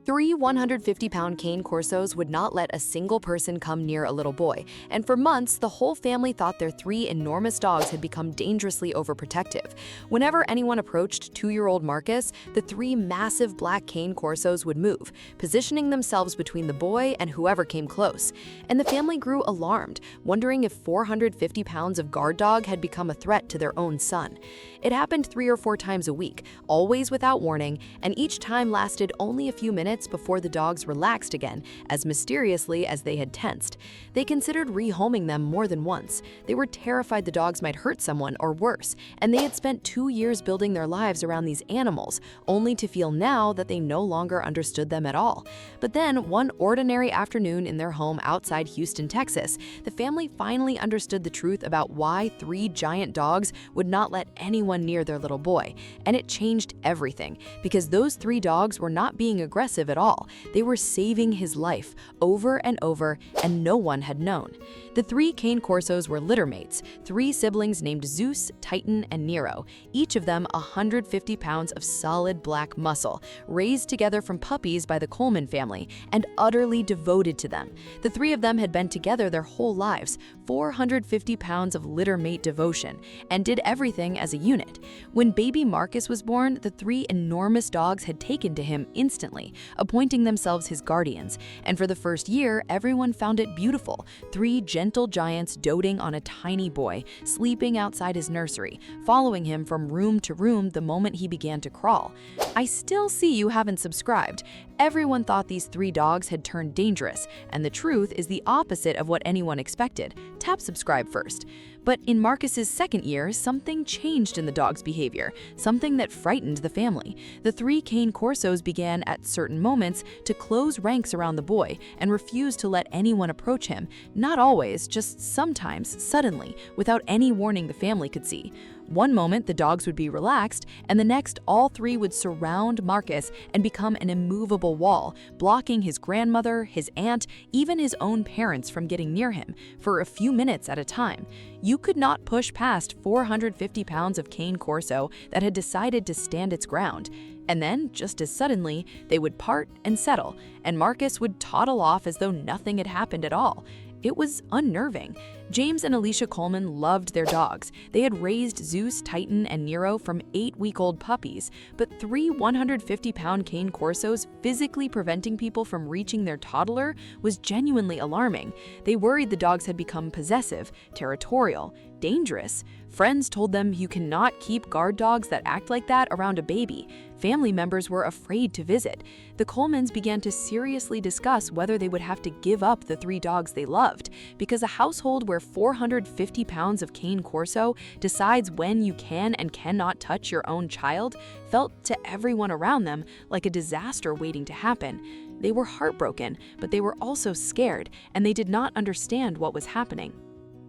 Three 150-pound Cane Corsos would not let a single person come near a little boy, and for months, the whole family thought their three enormous dogs had become dangerously overprotective. Whenever anyone approached 2-year-old Marcus, the three massive black Cane Corsos would move, positioning themselves between the boy and whoever came close. And the family grew alarmed, wondering if 450 pounds of guard dog had become a threat to their own son. It happened 3 or 4 times a week, always without warning, and each time lasted only a few minutes before the dogs relaxed again, as mysteriously as they had tensed. They considered rehoming them more than once. They were terrified the dogs might hurt someone or worse, and they had spent 2 years building their lives around these animals, only to feel now that they no longer understood them at all. But then, one ordinary afternoon in their home outside Houston, Texas, the family finally understood the truth about why 3 giant dogs would not let anyone near their little boy, and it changed everything, because those 3 dogs were not being aggressive at all. They were saving his life over and over, and no one had known. The 3 Cane Corsos were littermates, 3 siblings named Zeus, Titan, and Nero, each of them 150 pounds of solid black muscle, raised together from puppies by the Coleman family, and utterly devoted to them. The 3 of them had been together their whole lives, 450 pounds of littermate devotion, and did everything as a unit. When baby Marcus was born, the 3 enormous dogs had taken to him instantly, appointing themselves his guardians, and for the first year, everyone found it beautiful. 3 gentle giants doting on a tiny boy, sleeping outside his nursery, following him from room to room the moment he began to crawl. I still see you haven't subscribed. Everyone thought these 3 dogs had turned dangerous, and the truth is the opposite of what anyone expected. Tap subscribe first. But in Marcus's second year, something changed in the dog's behavior, something that frightened the family. The 3 Cane Corsos began at certain moments to close ranks around the boy and refuse to let anyone approach him, not always, just sometimes, suddenly, without any warning the family could see. One moment the dogs would be relaxed, and the next all 3 would surround Marcus and become an immovable wall, blocking his grandmother, his aunt, even his own parents from getting near him, for a few minutes at a time. You could not push past 450 pounds of Cane Corso that had decided to stand its ground. And then, just as suddenly, they would part and settle, and Marcus would toddle off as though nothing had happened at all. It was unnerving. James and Alicia Coleman loved their dogs. They had raised Zeus, Titan, and Nero from 8-week-old puppies, but 3 150-pound Cane Corsos physically preventing people from reaching their toddler was genuinely alarming. They worried the dogs had become possessive, territorial, dangerous. Friends told them you cannot keep guard dogs that act like that around a baby. Family members were afraid to visit. The Colemans began to seriously discuss whether they would have to give up the 3 dogs they loved, because a household where 450 pounds of Cane Corso decides when you can and cannot touch your own child felt to everyone around them like a disaster waiting to happen. They were heartbroken, but they were also scared, and they did not understand what was happening.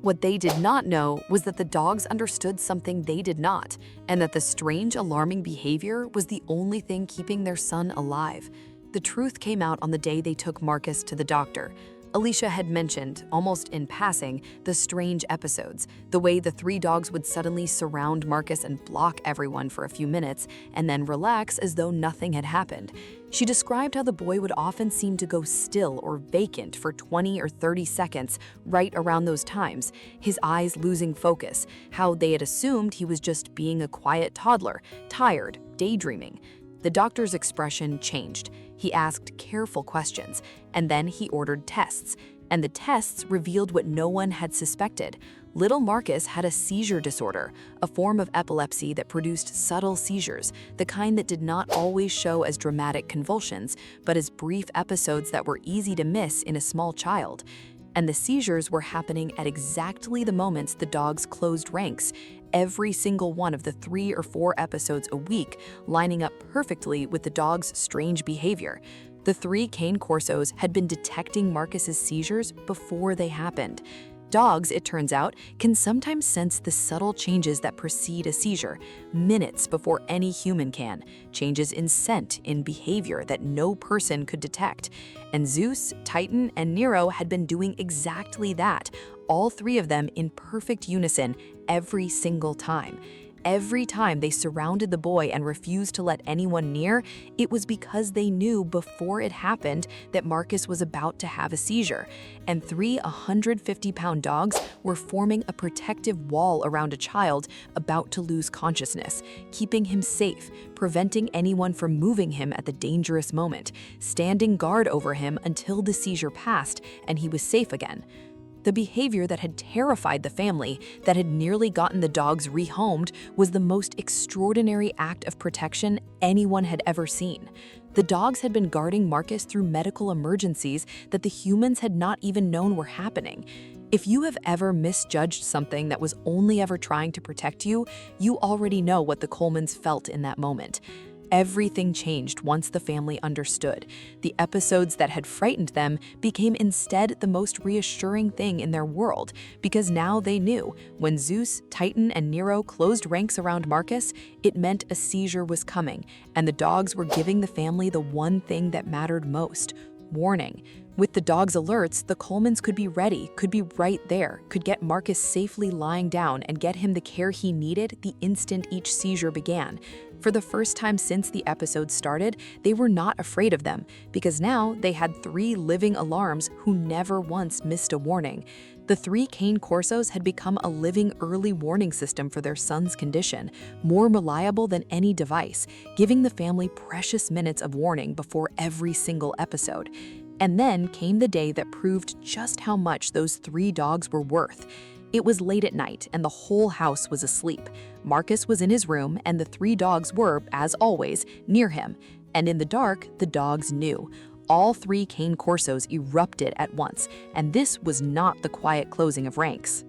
What they did not know was that the dogs understood something they did not, and that the strange, alarming behavior was the only thing keeping their son alive. The truth came out on the day they took Marcus to the doctor. Alicia had mentioned, almost in passing, the strange episodes, the way the 3 dogs would suddenly surround Marcus and block everyone for a few minutes, and then relax as though nothing had happened. She described how the boy would often seem to go still or vacant for 20 or 30 seconds right around those times, his eyes losing focus, how they had assumed he was just being a quiet toddler, tired, daydreaming. The doctor's expression changed. He asked careful questions, and then he ordered tests. And the tests revealed what no one had suspected. Little Marcus had a seizure disorder, a form of epilepsy that produced subtle seizures, the kind that did not always show as dramatic convulsions, but as brief episodes that were easy to miss in a small child. And the seizures were happening at exactly the moments the dogs closed ranks, every single one of the 3 or 4 episodes a week, lining up perfectly with the dog's strange behavior. The 3 Cane Corsos had been detecting Marcus's seizures before they happened. Dogs, it turns out, can sometimes sense the subtle changes that precede a seizure, minutes before any human can, changes in scent, in behavior that no person could detect. And Zeus, Titan, and Nero had been doing exactly that, all 3 of them in perfect unison every single time. every time they surrounded the boy and refused to let anyone near, it was because they knew before it happened that Marcus was about to have a seizure. And 3 150-pound dogs were forming a protective wall around a child about to lose consciousness, keeping him safe, preventing anyone from moving him at the dangerous moment, standing guard over him until the seizure passed and he was safe again. The behavior that had terrified the family, that had nearly gotten the dogs rehomed, was the most extraordinary act of protection anyone had ever seen. The dogs had been guarding Marcus through medical emergencies that the humans had not even known were happening. If you have ever misjudged something that was only ever trying to protect you, you already know what the Colemans felt in that moment. Everything changed once the family understood. The episodes that had frightened them became instead the most reassuring thing in their world, because now they knew when Zeus, Titan, and Nero closed ranks around Marcus, it meant a seizure was coming, and the dogs were giving the family the one thing that mattered most: warning. With the dogs' alerts, the Colemans could be ready, could be right there, could get Marcus safely lying down and get him the care he needed the instant each seizure began. For the first time since the episode started, they were not afraid of them, because now they had 3 living alarms who never once missed a warning. The 3 Cane Corsos had become a living early warning system for their son's condition, more reliable than any device, giving the family precious minutes of warning before every single episode. And then came the day that proved just how much those 3 dogs were worth. It was late at night and the whole house was asleep. Marcus was in his room and the 3 dogs were, as always, near him. And in the dark, the dogs knew. All 3 Cane Corsos erupted at once, and this was not the quiet closing of ranks.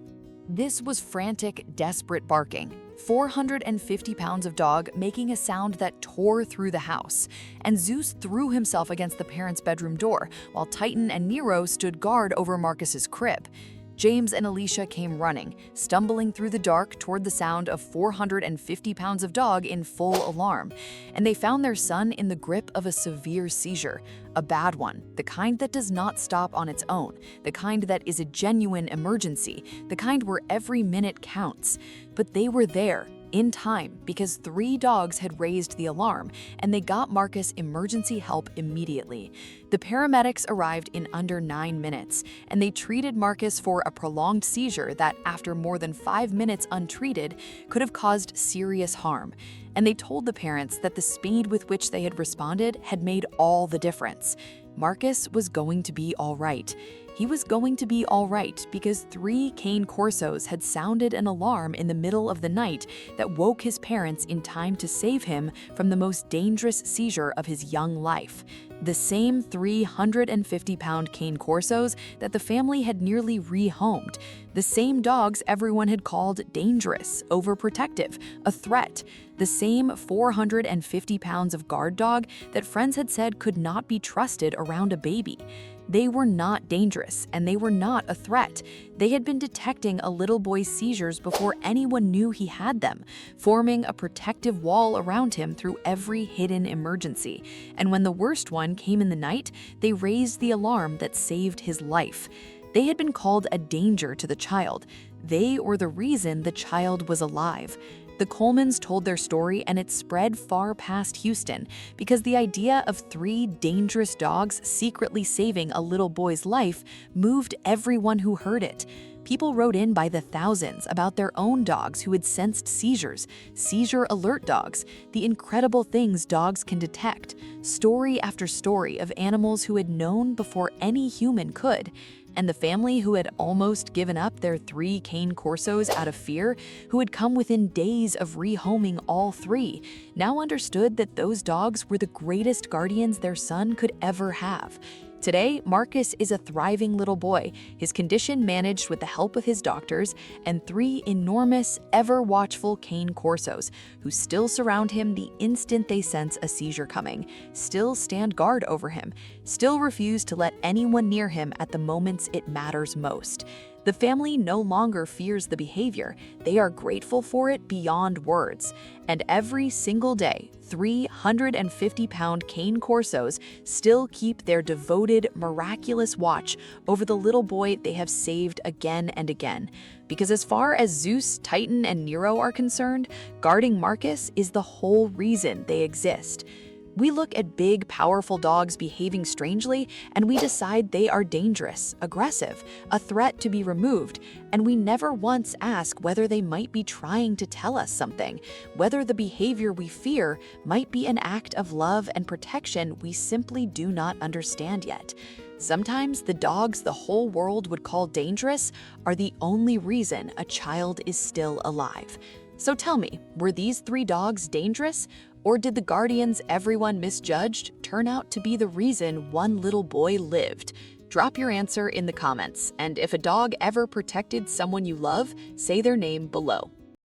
This was frantic, desperate barking. 450 pounds of dog making a sound that tore through the house. And Zeus threw himself against the parents' bedroom door, while Titan and Nero stood guard over Marcus's crib. James and Alicia came running, stumbling through the dark toward the sound of 450 pounds of dog in full alarm. And they found their son in the grip of a severe seizure, a bad one, the kind that does not stop on its own, the kind that is a genuine emergency, the kind where every minute counts. But they were there, in time, because 3 dogs had raised the alarm, and they got Marcus emergency help immediately. The paramedics arrived in under 9 minutes, and they treated Marcus for a prolonged seizure that, after more than 5 minutes untreated, could have caused serious harm. And they told the parents that the speed with which they had responded had made all the difference. Marcus was going to be all right. He was going to be all right because 3 Cane Corsos had sounded an alarm in the middle of the night that woke his parents in time to save him from the most dangerous seizure of his young life. The same 350-pound Cane Corsos that the family had nearly rehomed. The same dogs everyone had called dangerous, overprotective, a threat. The same 450 pounds of guard dog that friends had said could not be trusted around a baby. They were not dangerous, and they were not a threat. They had been detecting a little boy's seizures before anyone knew he had them, forming a protective wall around him through every hidden emergency. And when the worst one came in the night, they raised the alarm that saved his life. They had been called a danger to the child. They were the reason the child was alive. The Colemans told their story, and it spread far past Houston because the idea of 3 dangerous dogs secretly saving a little boy's life moved everyone who heard it. People wrote in by the thousands about their own dogs who had sensed seizures, seizure alert dogs, the incredible things dogs can detect, story after story of animals who had known before any human could. And the family who had almost given up their 3 Cane Corsos out of fear, who had come within days of rehoming all 3, now understood that those dogs were the greatest guardians their son could ever have. Today, Marcus is a thriving little boy, his condition managed with the help of his doctors, and 3 enormous, ever-watchful Cane Corsos, who still surround him the instant they sense a seizure coming, still stand guard over him, still refuse to let anyone near him at the moments it matters most. The family no longer fears the behavior, they are grateful for it beyond words. And every single day, 350-pound Cane Corsos still keep their devoted, miraculous watch over the little boy they have saved again and again. Because as far as Zeus, Titan, and Nero are concerned, guarding Marcus is the whole reason they exist. We look at big, powerful dogs behaving strangely, and we decide they are dangerous, aggressive, a threat to be removed, and we never once ask whether they might be trying to tell us something, whether the behavior we fear might be an act of love and protection we simply do not understand yet. Sometimes the dogs the whole world would call dangerous are the only reason a child is still alive. So tell me, were these 3 dogs dangerous? Or did the guardians everyone misjudged turn out to be the reason one little boy lived? Drop your answer in the comments, and if a dog ever protected someone you love, say their name below.